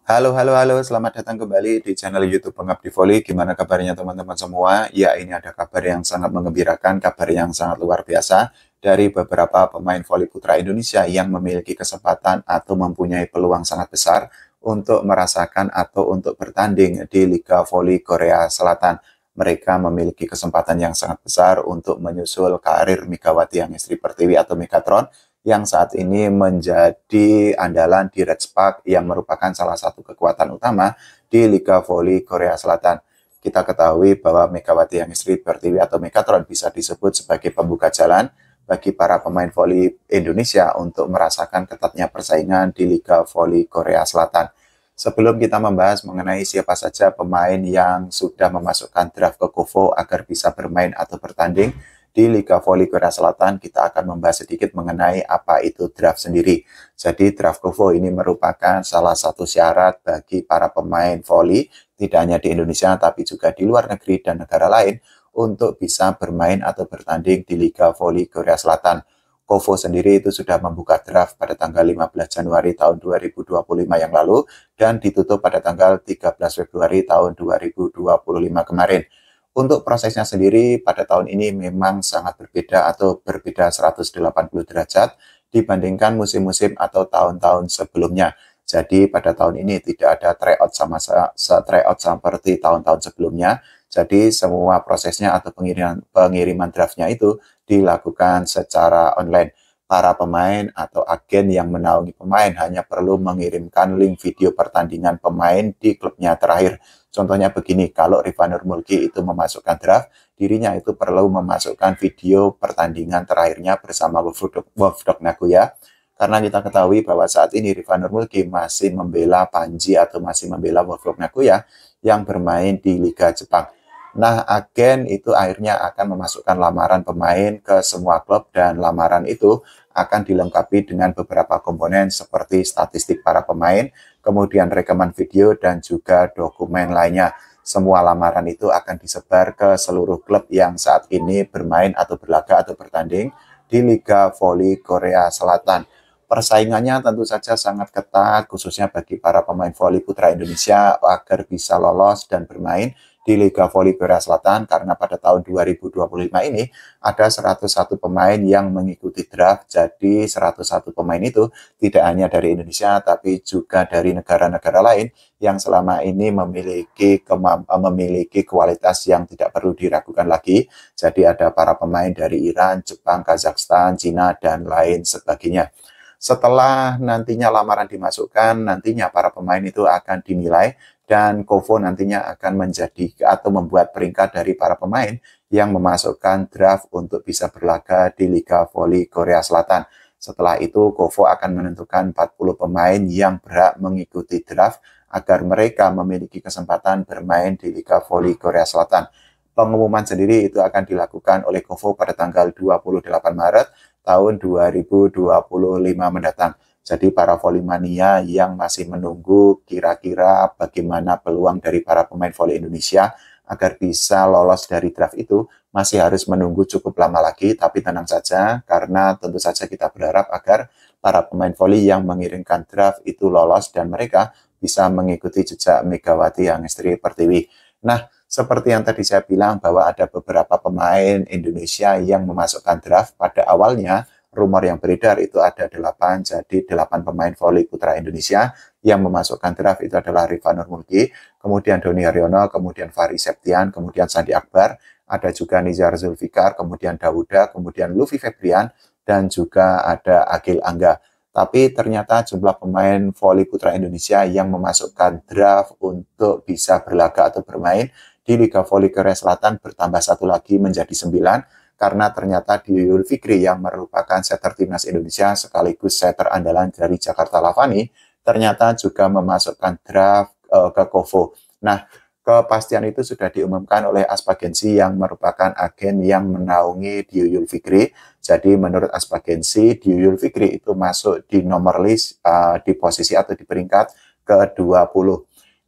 Halo, selamat datang kembali di channel YouTube Pengabdi Voli. Gimana kabarnya teman-teman semua? Ya, ini ada kabar yang sangat mengembirakan, kabar yang sangat luar biasa dari beberapa pemain voli putra Indonesia yang memiliki kesempatan atau mempunyai peluang sangat besar untuk merasakan atau untuk bertanding di Liga Voli Korea Selatan. Mereka memiliki kesempatan yang sangat besar untuk menyusul karir Megawati Angestri Pertiwi atau Megatron yang saat ini menjadi andalan di Red Spark yang merupakan salah satu kekuatan utama di Liga Voli Korea Selatan. Kita ketahui bahwa Megawati Angestri Pertiwi atau Megatron bisa disebut sebagai pembuka jalan bagi para pemain voli Indonesia untuk merasakan ketatnya persaingan di Liga Voli Korea Selatan. Sebelum kita membahas mengenai siapa saja pemain yang sudah memasukkan draft ke KOFO agar bisa bermain atau bertanding di Liga Voli Korea Selatan, kita akan membahas sedikit mengenai apa itu draft sendiri. Jadi draft KOFO ini merupakan salah satu syarat bagi para pemain voli, tidak hanya di Indonesia tapi juga di luar negeri dan negara lain, untuk bisa bermain atau bertanding di Liga Voli Korea Selatan. KOFO sendiri itu sudah membuka draft pada tanggal 15 Januari tahun 2025 yang lalu dan ditutup pada tanggal 13 Februari tahun 2025 kemarin. Untuk prosesnya sendiri pada tahun ini memang sangat berbeda atau berbeda 180 derajat dibandingkan musim-musim atau tahun-tahun sebelumnya. Jadi pada tahun ini tidak ada tryout tryout seperti tahun-tahun sebelumnya. Jadi semua prosesnya atau pengiriman draftnya itu dilakukan secara online. Para pemain atau agen yang menaungi pemain hanya perlu mengirimkan link video pertandingan pemain di klubnya terakhir. Contohnya begini, kalau Rifanur Mulki itu memasukkan draft, dirinya itu perlu memasukkan video pertandingan terakhirnya bersama Wolfdog Nagoya. Karena kita ketahui bahwa saat ini Rifanur Mulki masih membela Panji atau masih membela Wolfdog Nagoya yang bermain di Liga Jepang. Nah, agen itu akhirnya akan memasukkan lamaran pemain ke semua klub dan lamaran itu akan dilengkapi dengan beberapa komponen seperti statistik para pemain, kemudian rekaman video dan juga dokumen lainnya. Semua lamaran itu akan disebar ke seluruh klub yang saat ini bermain atau berlaga atau bertanding di Liga Voli Korea Selatan. Persaingannya tentu saja sangat ketat, khususnya bagi para pemain voli putra Indonesia agar bisa lolos dan bermain di Liga Voli Korea Selatan, karena pada tahun 2025 ini ada 101 pemain yang mengikuti draft. Jadi 101 pemain itu tidak hanya dari Indonesia tapi juga dari negara-negara lain yang selama ini memiliki kualitas yang tidak perlu diragukan lagi. Jadi ada para pemain dari Iran, Jepang, Kazakhstan, Cina dan lain sebagainya. Setelah nantinya lamaran dimasukkan, nantinya para pemain itu akan dinilai dan KOFO nantinya akan menjadi atau membuat peringkat dari para pemain yang memasukkan draft untuk bisa berlaga di Liga Voli Korea Selatan. Setelah itu KOFO akan menentukan 40 pemain yang berhak mengikuti draft agar mereka memiliki kesempatan bermain di Liga Voli Korea Selatan. Pengumuman sendiri itu akan dilakukan oleh KOFO pada tanggal 28 Maret tahun 2025 mendatang. Jadi para volimania yang masih menunggu kira-kira bagaimana peluang dari para pemain voli Indonesia agar bisa lolos dari draft itu masih harus menunggu cukup lama lagi, tapi tenang saja karena tentu saja kita berharap agar para pemain voli yang mengirimkan draft itu lolos dan mereka bisa mengikuti jejak Megawati Angestri Pertiwi. Nah, seperti yang tadi saya bilang bahwa ada beberapa pemain Indonesia yang memasukkan draft. Pada awalnya rumor yang beredar itu ada 8, jadi 8 pemain voli putra Indonesia yang memasukkan draft itu adalah Rifanur Mulki, kemudian Doni Haryono, kemudian Fari Septian, kemudian Sandi Akbar, ada juga Nizar Zulfikar, kemudian Dauda, kemudian Luffy Febrian, dan juga ada Agil Angga. Tapi ternyata jumlah pemain voli putra Indonesia yang memasukkan draft untuk bisa berlaga atau bermain di Liga Voli Korea Selatan bertambah satu lagi menjadi 9, karena ternyata Diyul Fikri yang merupakan setter timnas Indonesia sekaligus setter andalan dari Jakarta Lavani ternyata juga memasukkan draft ke KOFO. Nah, kepastian itu sudah diumumkan oleh Aspagensi yang merupakan agen yang menaungi Diyul Fikri. Jadi menurut Aspagensi, Diyul Fikri itu masuk di nomor list di posisi atau di peringkat ke-20.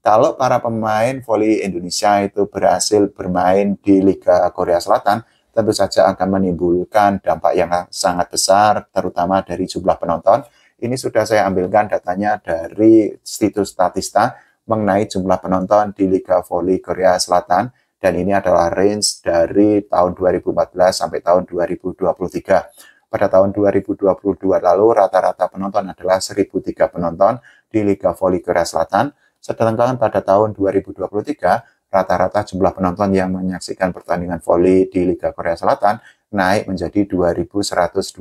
Kalau para pemain voli Indonesia itu berhasil bermain di Liga Korea Selatan, tentu saja akan menimbulkan dampak yang sangat besar, terutama dari jumlah penonton Ini sudah saya ambilkan datanya dari situs Statista mengenai jumlah penonton di Liga Voli Korea Selatan, dan ini adalah range dari tahun 2014 sampai tahun 2023. Pada tahun 2022 lalu rata-rata penonton adalah 1.003 penonton di Liga Voli Korea Selatan, sedangkan pada tahun 2023 rata-rata jumlah penonton yang menyaksikan pertandingan voli di Liga Korea Selatan naik menjadi 2.127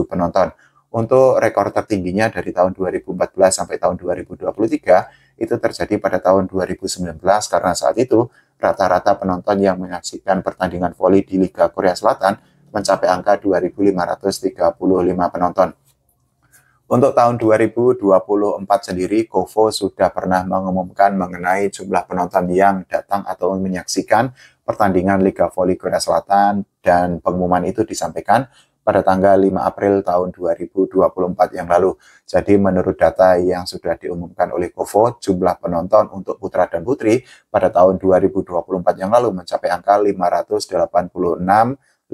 penonton. Untuk rekor tertingginya dari tahun 2014 sampai tahun 2023 itu terjadi pada tahun 2019, karena saat itu rata-rata penonton yang menyaksikan pertandingan voli di Liga Korea Selatan mencapai angka 2.535 penonton. Untuk tahun 2024 sendiri, Kovo sudah pernah mengumumkan mengenai jumlah penonton yang datang atau menyaksikan pertandingan Liga Voli Korea Selatan, dan pengumuman itu disampaikan pada tanggal 5 April tahun 2024 yang lalu. Jadi menurut data yang sudah diumumkan oleh Kovo, jumlah penonton untuk putra dan putri pada tahun 2024 yang lalu mencapai angka 586.514.000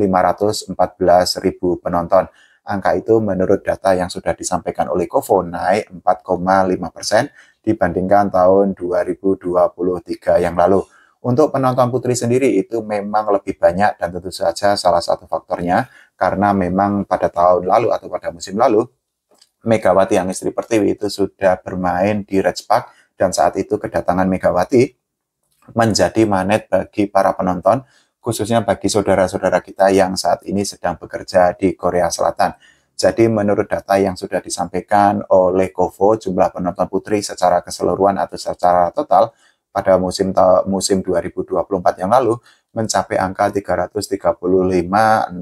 penonton. Angka itu menurut data yang sudah disampaikan oleh Kovo naik 4,5% dibandingkan tahun 2023 yang lalu. Untuk penonton putri sendiri itu memang lebih banyak, dan tentu saja salah satu faktornya karena memang pada tahun lalu atau pada musim lalu Megawati Angestri Pertiwi itu sudah bermain di Rejpark, dan saat itu kedatangan Megawati menjadi magnet bagi para penonton, khususnya bagi saudara-saudara kita yang saat ini sedang bekerja di Korea Selatan. Jadi menurut data yang sudah disampaikan oleh Kovo, jumlah penonton putri secara keseluruhan atau secara total pada musim 2024 yang lalu mencapai angka 335.016.000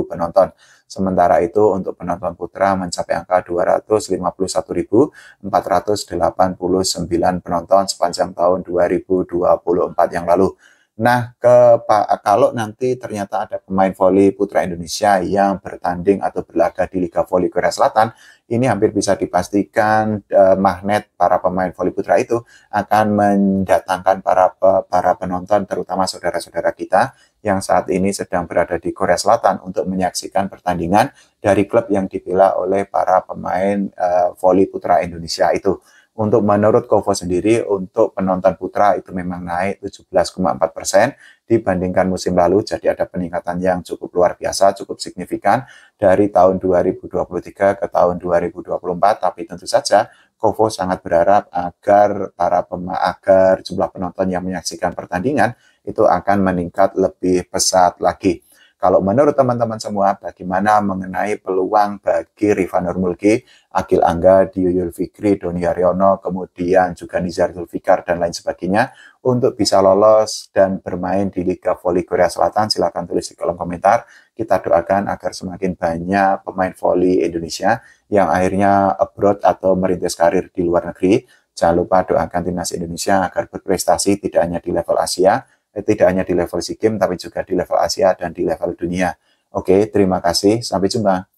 penonton. Sementara itu untuk penonton putra mencapai angka 251.489 penonton sepanjang tahun 2024 yang lalu. Nah, kalau nanti ternyata ada pemain voli putra Indonesia yang bertanding atau berlaga di Liga Voli Korea Selatan, ini hampir bisa dipastikan magnet para pemain voli putra itu akan mendatangkan para penonton, terutama saudara-saudara kita yang saat ini sedang berada di Korea Selatan untuk menyaksikan pertandingan dari klub yang dibela oleh para pemain voli putra Indonesia itu. Untuk menurut Kovo sendiri, untuk penonton putra itu memang naik 17,4% dibandingkan musim lalu. Jadi ada peningkatan yang cukup luar biasa, cukup signifikan dari tahun 2023 ke tahun 2024. Tapi tentu saja Kovo sangat berharap agar agar jumlah penonton yang menyaksikan pertandingan itu akan meningkat lebih pesat lagi. Kalau menurut teman-teman semua, bagaimana mengenai peluang bagi Rifa Nurmulki, Agil Angga, Dio Yulfikri, Doni Haryono, kemudian juga Nizar Zulfikar, dan lain sebagainya untuk bisa lolos dan bermain di Liga Voli Korea Selatan? Silahkan tulis di kolom komentar. Kita doakan agar semakin banyak pemain voli Indonesia yang akhirnya abroad atau merintis karir di luar negeri. Jangan lupa doakan timnas Indonesia agar berprestasi tidak hanya di level Asia, tidak hanya di level SEA Games, tapi juga di level Asia dan di level dunia. Oke, terima kasih. Sampai jumpa.